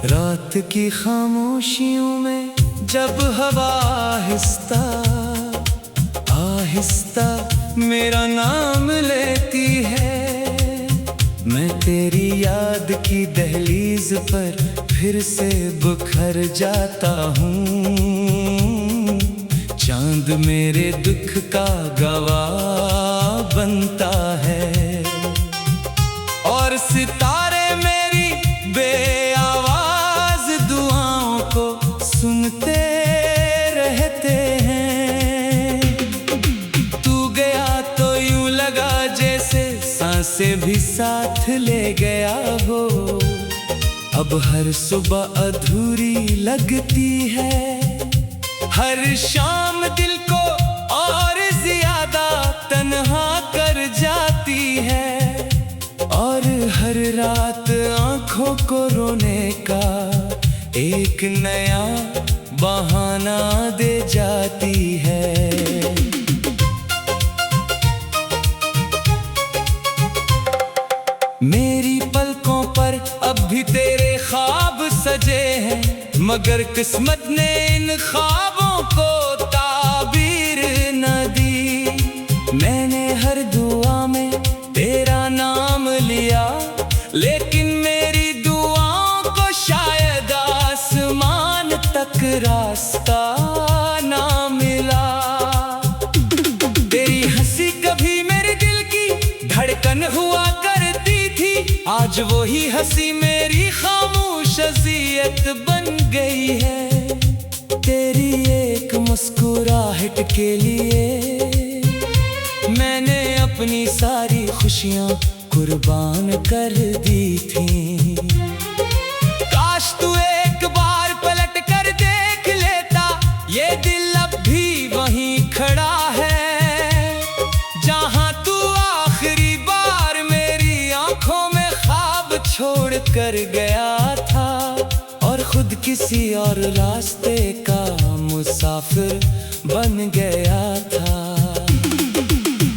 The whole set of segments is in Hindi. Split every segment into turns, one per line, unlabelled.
रात की खामोशियों में जब हवा आहिस्ता आहिस्ता मेरा नाम लेती है, मैं तेरी याद की दहलीज पर फिर से बिखर जाता हूँ। चांद मेरे दुख का गवाह बनता है और सितारे मेरी बेआवाज दुआओं को सुनते रहते हैं। तू गया तो यूं लगा जैसे सांसें भी साथ ले गया हो। अब हर सुबह अधूरी लगती है, हर शाम दिल को और ज्यादा तन्हा कर जाती है, और हर रात आंखों को रोने का एक नया बहाना दे जाती है। मेरी पलकों पर अब भी तेरे ख्वाब सजे हैं, मगर किस्मत ने इन ख्वाबों को ताबीर न दी। मैंने हर दुआ में तेरा नाम लिया, लेकिन मेरी दुआओं को शायद आसमान तक रास्ता ना मिला। तेरी हंसी कभी मेरे दिल की धड़कन हुआ करती थी, आज वही हंसी मेरी खामोश अज़ियत बन गई है। तेरी एक मुस्कुराहट के लिए मैंने अपनी सारी खुशियां कुर्बान कर दी थी। काश तू एक बार पलट कर देख लेता, ये दिल अब भी वहीं खड़ा है जहां तू आखिरी बार मेरी आंखों में ख्वाब छोड़ कर गया था, और खुद किसी और रास्ते का मुसाफिर बन गया था।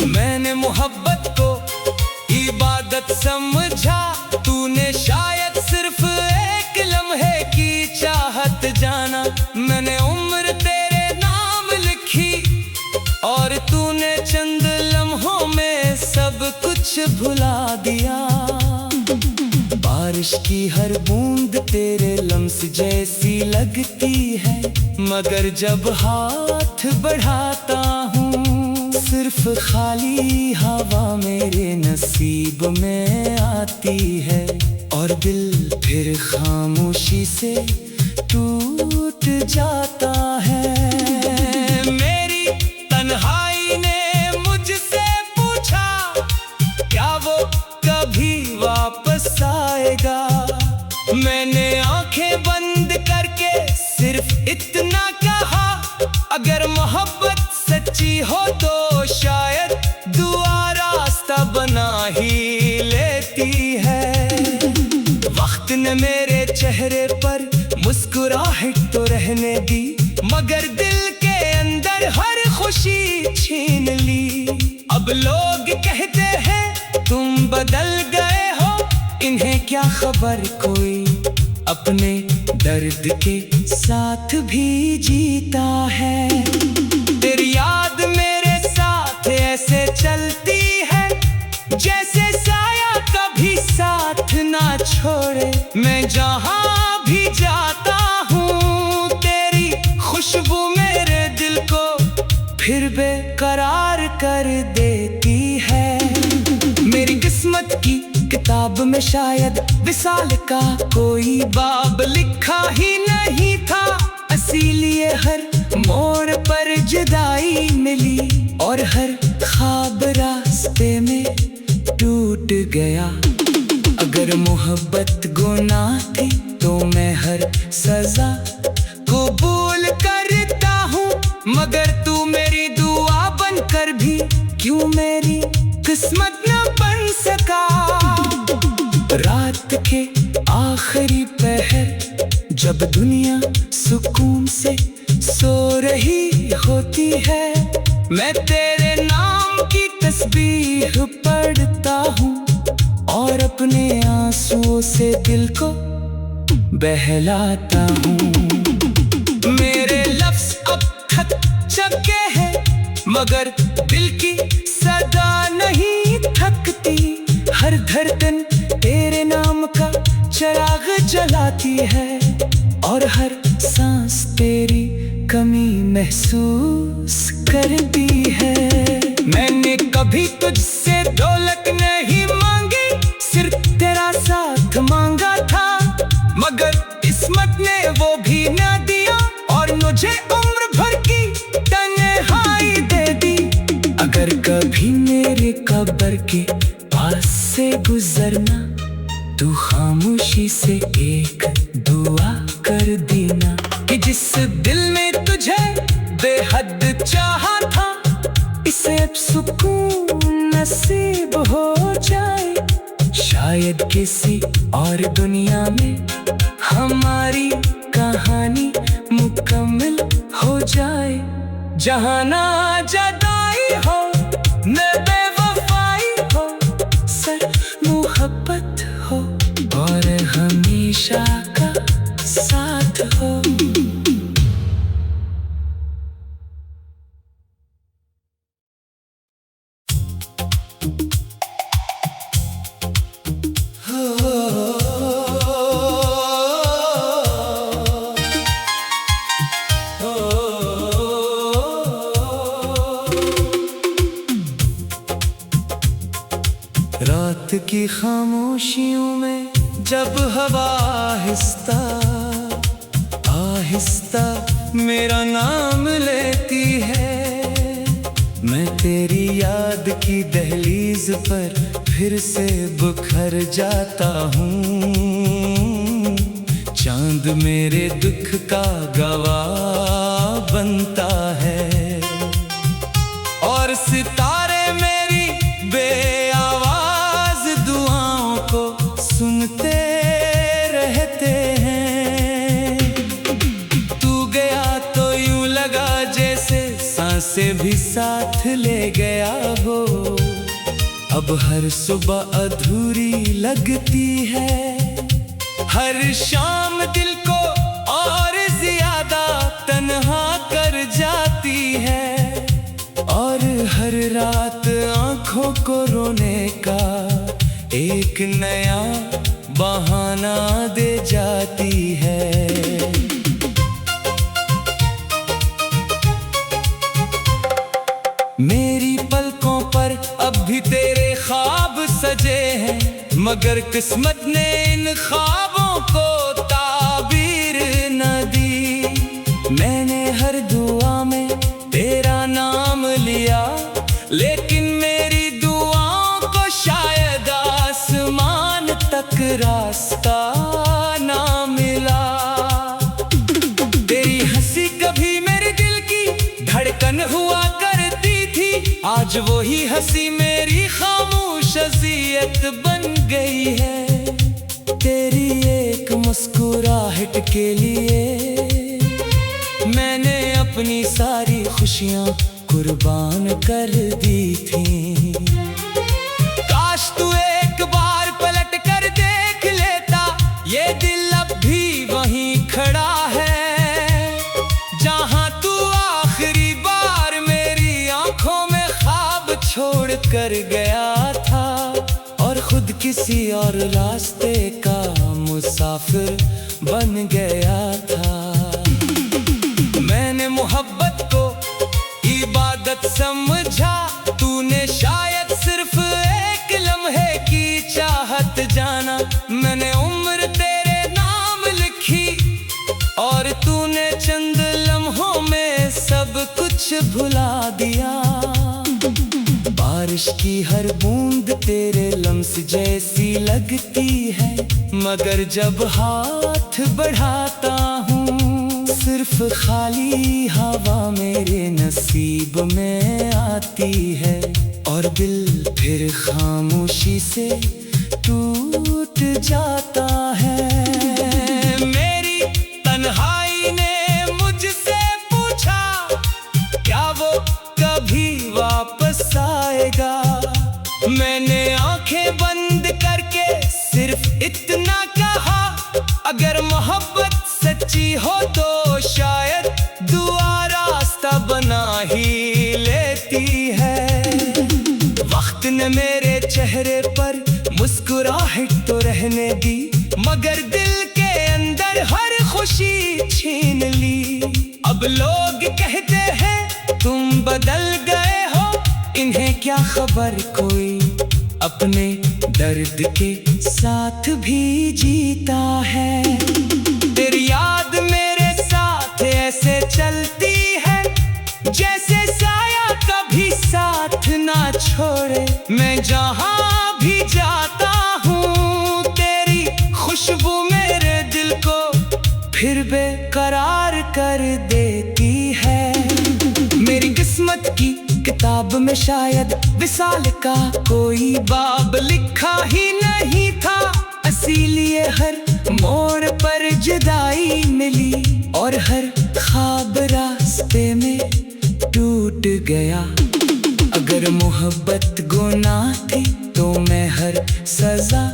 मैंने मोहब्बत को इबादत समझा, तूने शायद सिर्फ एक लम्हे की चाहत जाना। मैंने उम्र तेरे नाम लिखी और तूने चंद लम्हों में सब कुछ भुला दिया। बारिश की हर बूंद तेरे लम्स जैसी लगती है, मगर जब हाथ बढ़ाता हूँ सिर्फ खाली हवा मेरे नसीब में आती है, और दिल फिर खामोशी से टूट जाता है। मेरी तन्हाई ने मुझसे पूछा, क्या वो कभी वापस आएगा? मैंने आंखें बंद करके सिर्फ इतना कहा, अगर मोहब्बत सच्ची हो तो शायद दुआ रास्ता बना ही लेती है। वक्त ने मेरे चेहरे पर मुस्कुराहट तो रहने दी, मगर दिल के अंदर हर खुशी छीन ली। अब लोग कहते हैं तुम बदल गए हो, इन्हें क्या खबर कोई अपने दर्द के साथ भी जीता है। तेरी याद मेरे साथ ऐसे चलती है जैसे साया कभी साथ ना छोड़े। मैं जहाँ भी जाता हूँ तेरी खुशबू मेरे दिल को फिर बेकरार कर देती है। मेरी किस्मत की किताब में शायद विसाल का कोई बाब लिखा ही नहीं था, इसीलिए हर मोड़ पर जुदाई मिली और हर ख्वाब रास्ते में टूट गया। अगर मोहब्बत गुनाह थी तो मैं हर सजा कबूल करता हूँ, मगर तू मेरी दुआ बनकर भी क्यों मेरी किस्मत न बन सका। रात के आखिरी पहर जब दुनिया सुकून से सो रही होती है, मैं तेरे नाम की तस्बीह पढ़ता हूँ और अपने आंसुओं से दिल को बहलाता हूँ। मेरे लफ्ज़ अब थक चुके हैं, मगर दिल की सदा नहीं थकती। हर धड़कन तेरे नाम का चिराग जलाती है, और हर सांस तेरी कमी महसूस करती है। मैंने कभी तुझसे दौलत नहीं मांगी, सिर्फ तेरा साथ मांगा था, मगर किस्मत ने वो भी न दिया, और मुझे उम्र भर की तन्हाई दे दी। अगर कभी मेरे कब्र के पास से गुजरना, तू खामोशी से एक दुआ कर देना, कि जिस दिल में तुझे बेहद चाहा था, इसे अब सुकून नसीब हो जाए। शायद किसी और दुनिया में हमारी कहानी मुकम्मल हो जाए, जहाँ ना जुदाई हो न बेवफाई हो, सिर्फ मोहब्बत हो और हमेशा का साथ हो। रात की खामोशियों में जब हवा आहिस्ता आहिस्ता मेरा नाम लेती है, मैं तेरी याद की दहलीज पर फिर से बिखर जाता हूँ। चांद मेरे दुख का गवाह बनता है, और सितारे मेरी बेआवाज दुआओं को सुनते रहते हैं। तू गया तो यूं लगा जैसे सांसें भी साथ ले गया हो, अब हर सुबह अधूरी लगती है। हर शाम दिल को और ज्यादा तन्हा कर जाती है, और हर रात आंखों को रोने का एक नया बहाना दे जाती है। मेरी पलकों पर अब भी तेरे ख्वाब सजे हैं, मगर किस्मत ने इन ख्वाबों को ताबीर न दी। मैंने हर दुआ में तेरा नाम लिया, लेकिन मेरी दुआओं को शायद आसमान तक रास्ता ना मिला। तेरी हंसी कभी मेरे दिल की धड़कन हुआ करती थी, आज वही हंसी मेरी खामोश अज़ियत बन गई है। तेरी एक मुस्कुराहट के लिए मैंने अपनी सारी खुशियाँ कुर्बान कर दी थी। काश तू एक बार पलट कर देख लेता, ये दिल अब भी वहीं खड़ा है, जहाँ तू आखिरी बार मेरी आंखों में ख्वाब छोड़ कर गया था, और खुद किसी और रास्ते का मुसाफिर बन गया था। मैंने मोहब्बत को इबादत समझा, तूने शायद सिर्फ एक लम्हे की चाहत जाना। मैंने उम्र तेरे नाम लिखी, और तूने चंद लम्हों में सब कुछ भुला दिया। बारिश की हर बूंद तेरे लम्स जैसी लगती है, मगर जब हाथ बढ़ाता हूँ सिर्फ खाली हवा मेरे नसीब में आती है, और दिल फिर खामोशी से टूट जाता है। मेरी तन्हाई ने मुझसे पूछा, क्या वो कभी वापस आएगा? मैंने आंखें बंद करके सिर्फ इतना कहा, अगर मोहब्बत सच्ची हो तो शायद दुआ रास्ता बना ही लेती है। वक्त ने मेरे चेहरे पर मुस्कुराहट तो रहने दी, मगर दिल के अंदर हर खुशी छीन ली। अब लोग कहते हैं तुम बदल गए हो, इन्हें क्या खबर कोई अपने दर्द के साथ भी जीता है। तेरी याद मेरे साथ ऐसे चलती है, जैसे साया कभी साथ ना छोड़े। मैं जहाँ भी जाता हूँ तेरी खुशबू मेरे दिल को फिर बेकरार कर देती है। मेरी किस्मत की किताब में शायद विसाल का कोई बाब लिखा ही नहीं था, इसीलिए हर मोड़ पर जुदाई मिली और हर ख्वाब रास्ते में टूट गया। अगर मोहब्बत गुनाह थी तो मैं हर सजा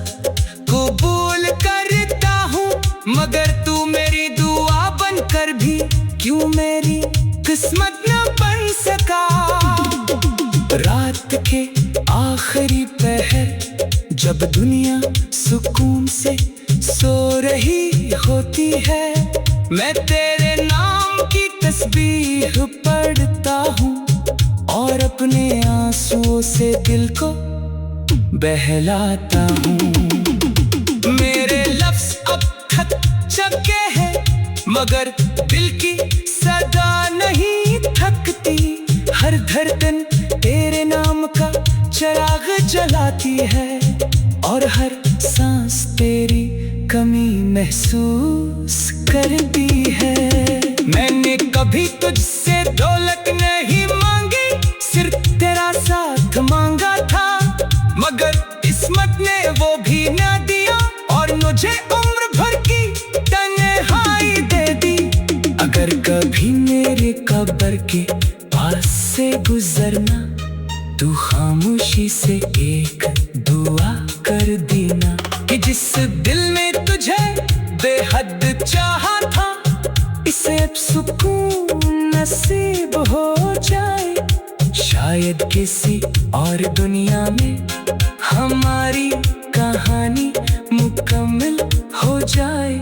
कबूल करता हूँ, मगर तू मेरी दुआ बनकर भी क्यों मेरी किस्मत न बन सका। रात के आखिरी पहर जब दुनिया सुकून से सो रही होती है, मैं तेरे नाम की तस्बीह पढ़ता हूँ और अपने आंसुओं से दिल को बहलाता हूँ। मेरे लफ्ज़ अब थक चुके हैं, मगर दिल की सदा नहीं थकती। हर धड़कन तेरे नाम का चिराग जलाती है और हर सांस तेरी कमी महसूस करती है। मैंने कभी तुझसे दौलत नहीं मांगी, सिर्फ तेरा साथ मांगा था, मगर किस्मत ने वो भी न दिया और मुझे उम्र भर की तन्हाई दे दी। अगर कभी मेरे कब्र के पास से गुजरना तू खामोशी से एक दुआ कर देना कि जिस दिल ने तुझे बेहद चाहा था, इसे अब सुकून नसीब हो जाए। शायद किसी और दुनिया में हमारी कहानी मुकम्मल हो जाए,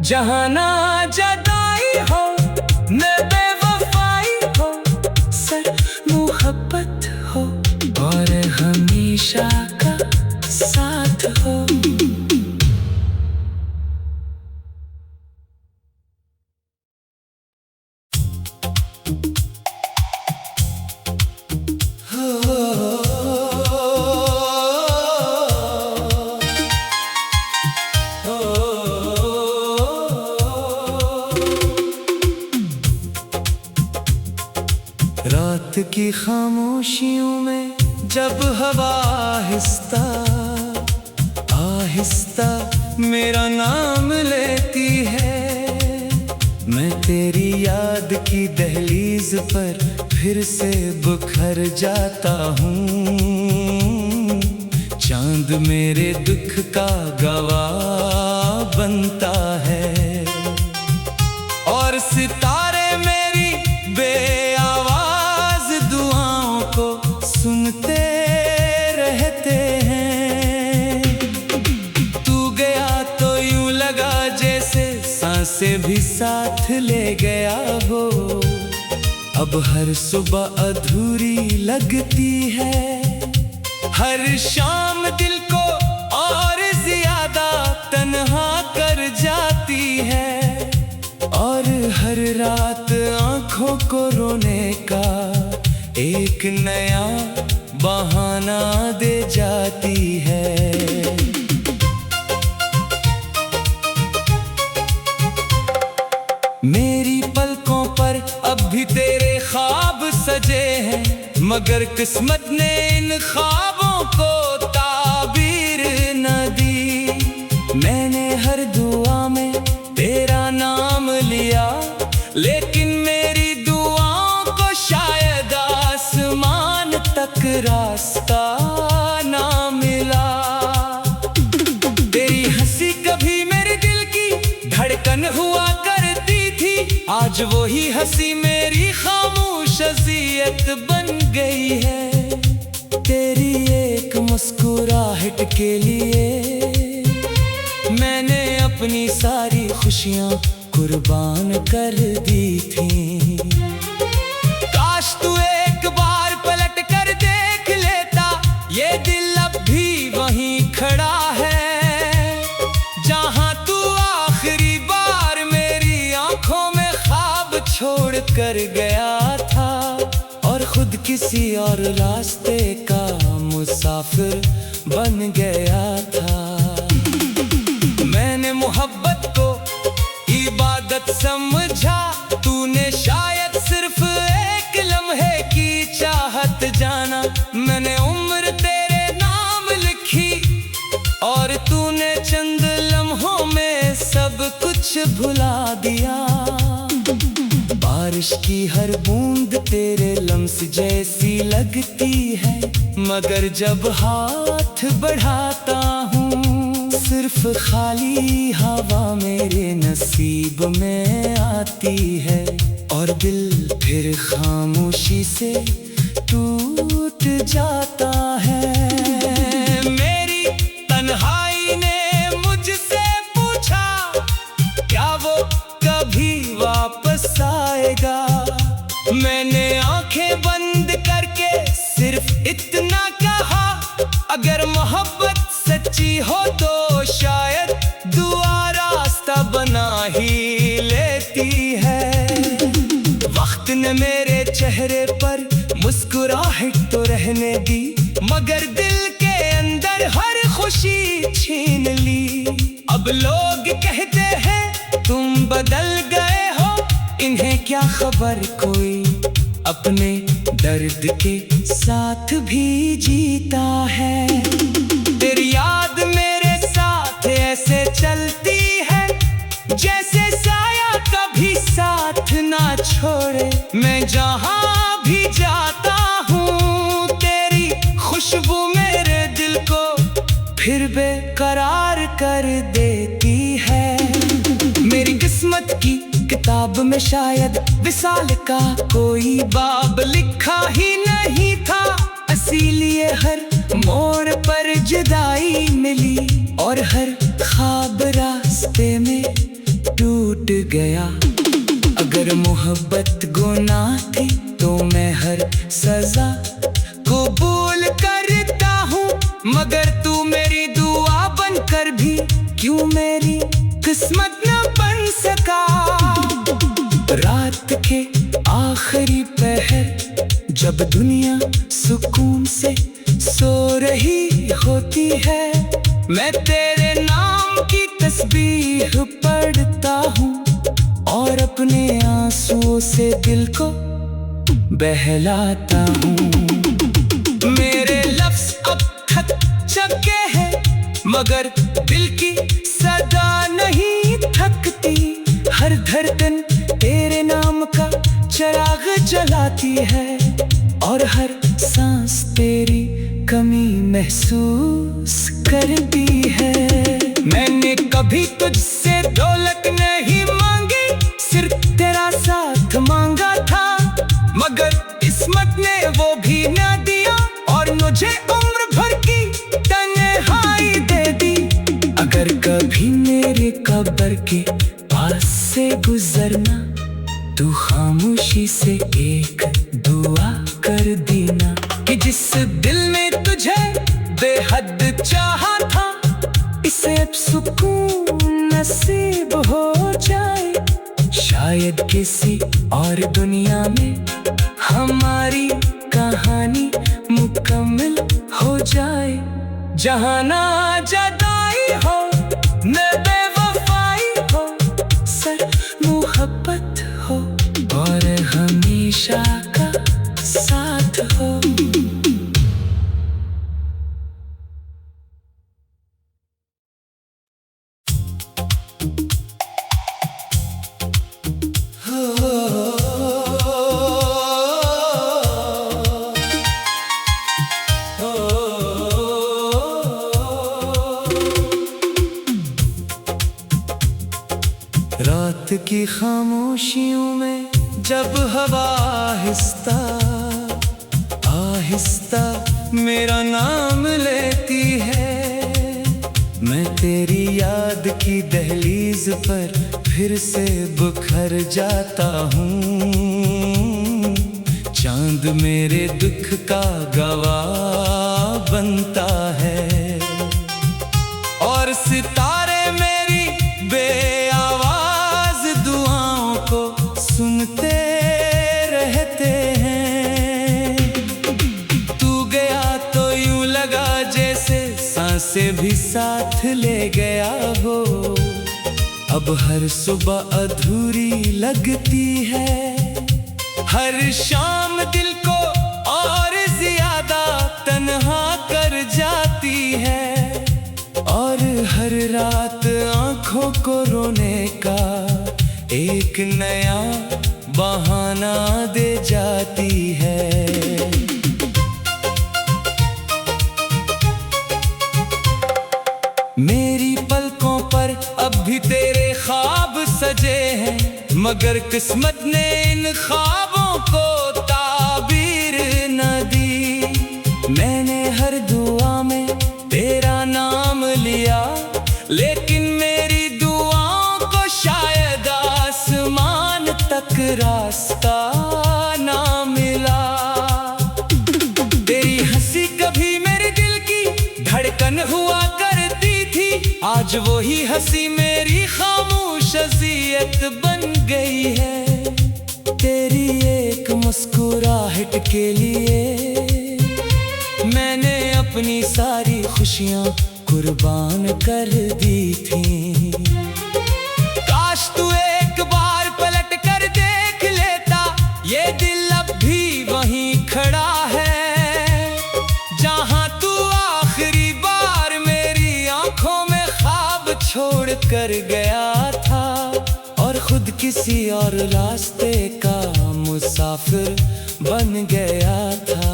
जहाँ ना जुदाई हो न बेवफाई हो, सिर्फ मोहब्बत हो और हमेशा का साथ हो। रात की खामोशियों में जब हवा आहिस्ता आहिस्ता मेरा नाम लेती है, मैं तेरी याद की दहलीज पर फिर से बिखर जाता हूँ। चांद मेरे दुख का गवाह बनता है और सितारे मेरी बेआवाज दुआओं को सुनते रहते हैं। तू गया तो यूं लगा जैसे सांसें भी साथ ले गया हो, अब हर सुबह अधूरी लगती है। हर शाम दिल को और ज्यादा तन्हा कर जाती है और हर रात आंखों को रोने का एक नया बहाना दे जाती है। मेरी पलकों पर अब भी तेरे ख्वाब सजे हैं, मगर किस्मत ने इन ख्वाबों को ताबीर न दी। मैंने हर दुआ में तेरा नाम लिया, लेकिन मेरी दुआओं को शायद आसमान तक रास्ता ना मिला। तेरी हंसी कभी मेरे दिल की धड़कन हुआ करती थी, आज वही हंसी मेरी खामोश अज़ियत बन गई है। तेरी एक मुस्कुराहट के लिए मैंने अपनी सारी खुशियाँ कुर्बान कर दी थी। काश तू एक बार पलट कर देख लेता, ये दिल अब भी वहीं खड़ा है जहाँ तू आखिरी बार मेरी आंखों में ख्वाब छोड़ कर गया था, और खुद किसी और रास्ते का मुसाफिर बन गया था। मैंने मोहब्बत को इबादत समझा, तूने शायद सिर्फ एक लम्हे की चाहत जाना। मैंने उम्र तेरे नाम लिखी और तूने चंद लम्हों में सब कुछ भुला दिया। बारिश की हर बूंद तेरे लम्स जैसी लगती है, मगर जब हाथ बढ़ाता हूँ सिर्फ खाली हवा मेरे नसीब में आती है, और दिल फिर खामोशी से टूट जाता है। मेरी तन्हाई ने मुझसे पूछा, क्या वो कभी वापस आएगा? मैंने आंखें बंद करके सिर्फ इतना कहा, अगर मोहब्बत सच्ची हो तो शायद दुआ रास्ता बना ही लेती है। वक्त ने मेरे चेहरे पर मुस्कुराहट तो रहने दी, मगर दिल के अंदर हर खुशी छीन ली। अब लोग कहते हैं तुम बदल गए हो, इन्हें क्या खबर कोई अपने दर्द के साथ भी जीता है। तेरी याद मेरे साथ ऐसे चलती है जैसे साया कभी साथ ना छोड़े। मैं जहाँ भी जाता हूँ तेरी खुशबू मेरे दिल को फिर बेकरार कर देती है। मेरी किस्मत की किताब में शायद विसाल का कोई बाब लिखा ही नहीं था, इसीलिए हर मोड़ पर जुदाई मिली और हर ख्वाब रास्ते में टूट गया। अगर मोहब्बत गुनाह थी तो मैं हर सजा कबूल करता हूँ, मगर तू मेरी दुआ बनकर भी क्यों मेरी किस्मत न बन सका। रात के आखिरी पहर जब दुनिया सुकून से सो रही होती है, मैं तेरे नाम की तस्बीह पढ़ता हूँ और अपने आंसुओं से दिल को बहलाता हूँ। मेरे लफ्ज़ अब खत चुके हैं, मगर दिल की सदा नहीं थकती। हर धड़कन तेरे नाम का चिराग जलाती है और हर सांस तेरी कमी महसूस करती है। मैंने कभी तुझसे दौलत नहीं मांगी, सिर्फ तेरा साथ मांगा था, मगर किस्मत ने वो भी न दिया और मुझे उम्र भर की तन्हाई दे दी। अगर कभी मेरे कब्र के पास से गुजरना तू खामोशी से एक दुआ कर देना कि जिस दिल में तुझे बेहद चाहा था इसे अब सुकून नसीब हो जाए। शायद किसी और दुनिया में हमारी कहानी मुकम्मल हो जाए, जहाँ ना जुदाई हो न बेवफाई हो, सिर्फ मोहब्बत हो और हमेशा का साथ हो। रात की खामोशियों में जब हवा आहिस्ता आहिस्ता मेरा नाम लेती है, मैं तेरी याद की दहलीज पर फिर से बिखर जाता हूँ। चांद मेरे दुख का गवाह बनता है और सितारे मेरी बेआवाज दुआओं को सुनते रहते हैं। तू गया तो यूं लगा जैसे सांसें भी साथ ले गया हो। अब हर सुबह अधूरी लगती है, हर शाम दिल को और ज्यादा तन्हा कर जाती है, और हर रात आंखों को रोने का एक नया बहाना दे जाती है। मेरी पलकों पर अब भी तेरे ख्वाब सजे हैं, मगर किस्मत ने इन ख्वाबों को ताबीर न दी। मैंने हर दुआ में तेरा नाम लिया, लेकिन मेरी दुआओं को शायद आसमान तक रास्ता ना मिला। तेरी हंसी कभी मेरे दिल की धड़कन हुआ करती थी, आज वही हंसी मेरी खामोश अज़ियत बन गई है। तेरी एक मुस्कुराहट के लिए मैंने अपनी सारी खुशियां कुर्बान कर दी थी। काश तू एक बार पलट कर देख लेता, ये दिल अब भी वहीं खड़ा है जहां तू आखिरी बार मेरी आंखों में ख्वाब छोड़ कर गया था, और खुद किसी और रास्ते का मुसाफिर बन गया था।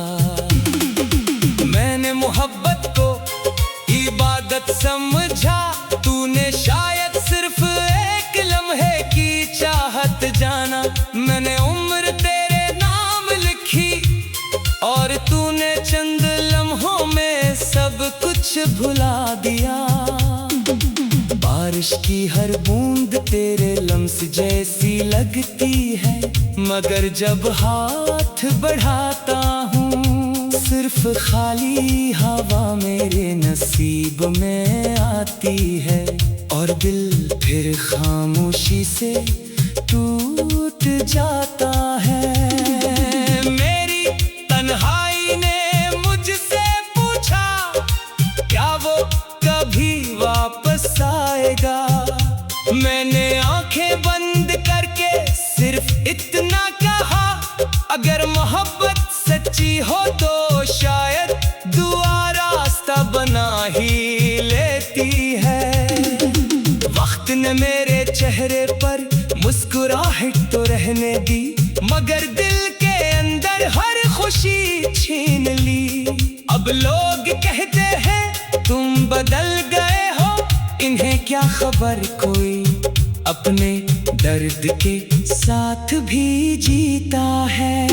मैंने मोहब्बत को इबादत समझा, तूने शायद सिर्फ एक लम्हे की चाहत जाना। मैंने उम्र तेरे नाम लिखी और तूने चंद लम्हों में सब कुछ भुला दिया। बारिश की हर बूंद तेरे लम्स जैसी लगती है, मगर जब हाथ बढ़ाता हूँ सिर्फ खाली हवा मेरे नसीब में आती है, और दिल फिर खामोशी से टूट जाता है। मेरी तन्हाई ने मुझसे पूछा, क्या वो कभी वापस आएगा? मैंने आंखें बंद करके सिर्फ इतना कहा, अगर मोहब्बत सच्ची हो तो शायद दुआ रास्ता बना ही लेती है। वक्त ने मेरे चेहरे पर मुस्कुराहट तो रहने दी, मगर दिल के अंदर हर खुशी छीन ली। अब लोग कहते हैं तुम बदल गए हो, इन्हें क्या खबर कोई अपने दर्द के साथ भी जीता है।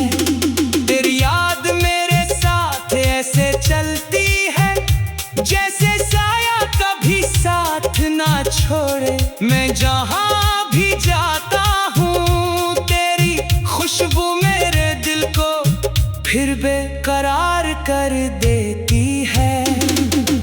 तेरी याद मेरे साथ ऐसे चलती है जैसे साया कभी साथ ना छोड़े। मैं जहाँ भी जाता हूँ तेरी खुशबू मेरे दिल को फिर बेकरार कर देती है।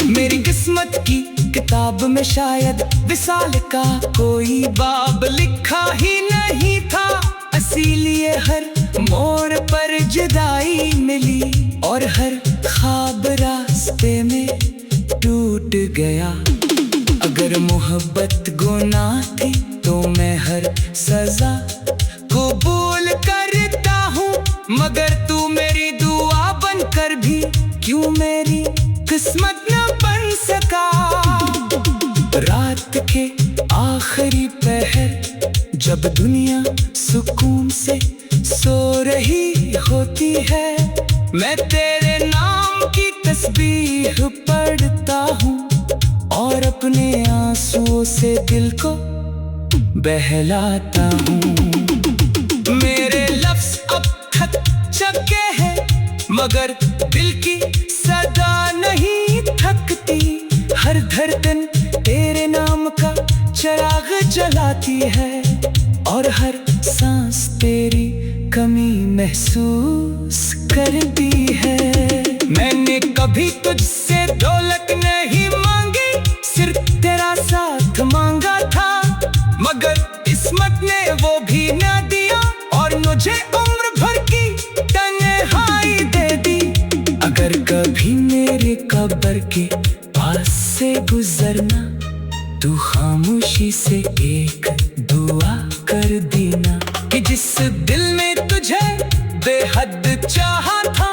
मेरी किस्मत की किताब में शायद विसाल का कोई बाब लिखा ही नहीं था, इसीलिए हर मोड़ पर जुदाई मिली और हर ख्वाब रास्ते में टूट गया। अगर मोहब्बत गुनाह थी तो मैं हर सजा कबूल करता हूँ, मगर तू मेरी दुआ बनकर भी क्यों मेरी किस्मत न बन सका। रात के आखिरी पहर जब दुनिया सुकून से सो रही होती है, मैं तेरे नाम की तस्बीह पढ़ता हूँ और अपने आंसुओं से दिल को बहलाता हूँ। मेरे लफ्ज़ अब थक चुके हैं, मगर दिल की सदा नहीं थकती। हर धड़कन तेरे नाम का चिराग जलाती है, और हर सांस तेरी कमी महसूस करती है। मैंने कभी तुझसे दौलत नहीं मांगी, सिर्फ तेरा साथ मांगा था, मगर किस्मत ने वो भी न दिया, और मुझे उम्र भर की तन्हाई दे दी। अगर कभी मेरे कब्र के पास से गुजरना, तू खामोशी से एक दुआ कर देना, कि जिस दिल ने तुझे बेहद चाहा था,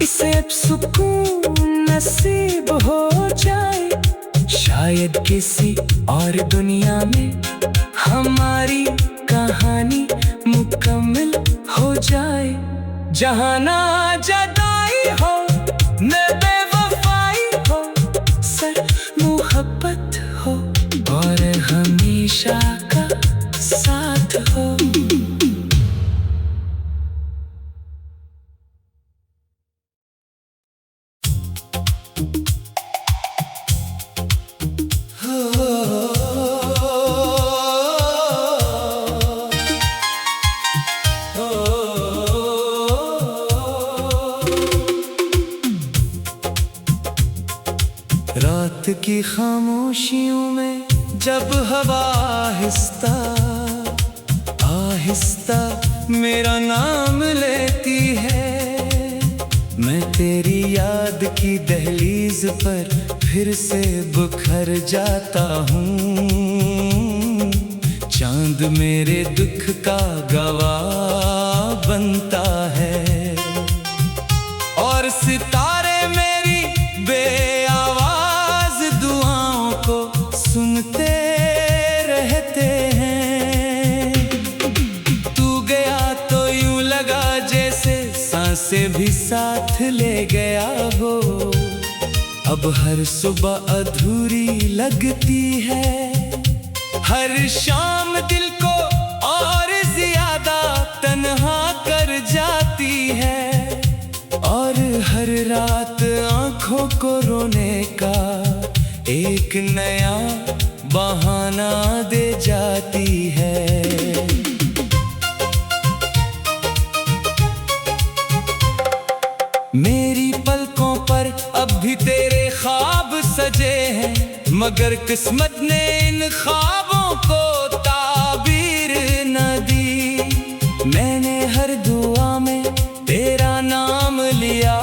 इसे अब सुकून नसीब हो जाए। शायद किसी और दुनिया में हमारी कहानी मुकम्मल हो जाए, जहाँ ना जुदाई हो न बेवफाई हो, सिर्फ मोहब्बत हो और हमेशा का साथ हो। रात की खामोशियों में जब हवा आहिस्ता आहिस्ता मेरा नाम लेती है, मैं तेरी याद की दहलीज पर फिर से बिखर जाता हूँ। चांद मेरे दुख का गवाह बनता है, और सितारे मेरी बेआवाज दुआओं को सुनते रहते हैं। तू गया तो यूं लगा जैसे सांसें भी साथ ले गया हो, अब हर सुबह अधूरी लगती है। हर शाम दिल को और ज्यादा तन्हा कर जाती है, और हर रात आंखों को रोने का एक नया बहाना दे जाती है। मेरी पलकों पर अब भी तेरे ख्वाब सजे हैं, मगर किस्मत ने इन ख्वाबों को ताबीर न दी। मैंने हर दुआ में तेरा नाम लिया,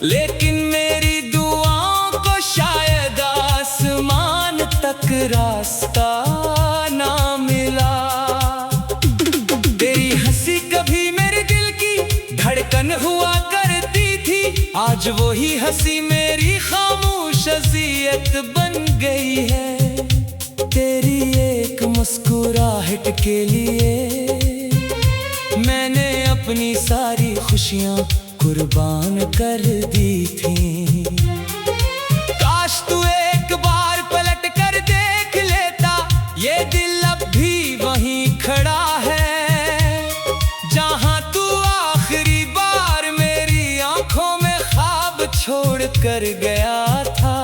लेकिन मेरी दुआओं को शायद आसमान तक रास्ता ना मिला। तेरी हंसी कभी मेरे दिल की धड़कन हुआ करती थी, आज वही हंसी मेरी खामोश अज़ियत बन गई है। तेरी एक मुस्कुराहट के लिए मैंने अपनी सारी खुशियाँ कुर्बान कर दी थी। काश तू एक बार पलट कर देख लेता, ये दिल अब भी वहीं खड़ा है, जहाँ तू आखिरी बार मेरी आंखों में ख्वाब छोड़ कर गया था,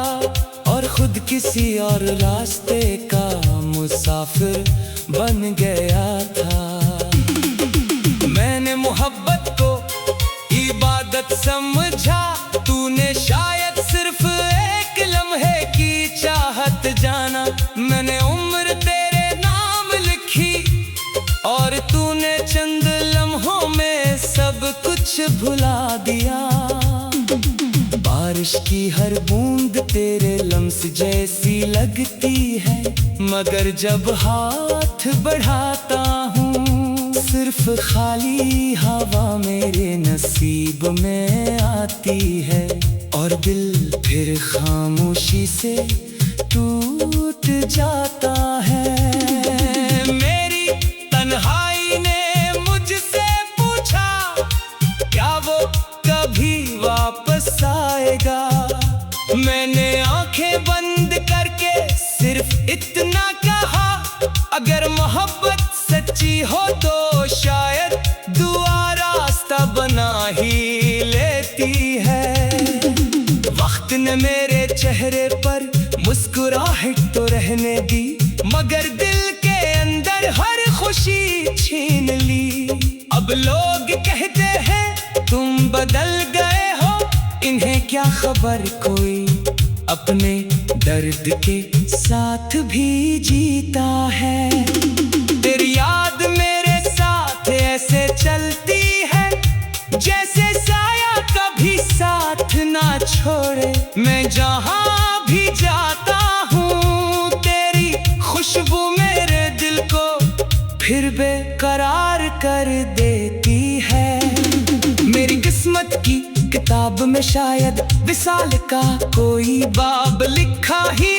और खुद किसी और रास्ते का मुसाफिर बन गया था। मैंने मोहब्बत को इबादत समझा, तूने शायद सिर्फ एक लम्हे की चाहत जाना। मैंने उम्र तेरे नाम लिखी, और तूने चंद लम्हों में सब कुछ भुला दिया। बारिश की हर बूंद तेरे लम्स जैसी लगती है, मगर जब हाथ बढ़ाता हूँ सिर्फ खाली हवा मेरे नसीब में आती है, और दिल फिर खामोशी से टूट जाता है। मेरी तन्हाई ने मुझसे पूछा, क्या वो कभी वापस आएगा? मैंने आंखें बंद करके सिर्फ इतना कहा, अगर मोहब्बत सच्ची हो तो शायद दुआ रास्ता बना ही लेती है। वक्त ने मेरे चेहरे पर मुस्कुराहट तो रहने दी, मगर दिल के अंदर हर खुशी छीन ली। अब लोग कहते हैं तुम बदल गए हो, इन्हें क्या खबर कोई अपने दर्द के साथ भी जीता है। तेरी याद मेरे साथ ऐसे चलती है, जैसे साया कभी साथ ना छोड़े। मैं जहाँ भी जाता हूँ तेरी खुशबू मेरे दिल को फिर बेकरार कर देती है। मेरी किस्मत की किताब में शायद विसाल का कोई बाब लिखा ही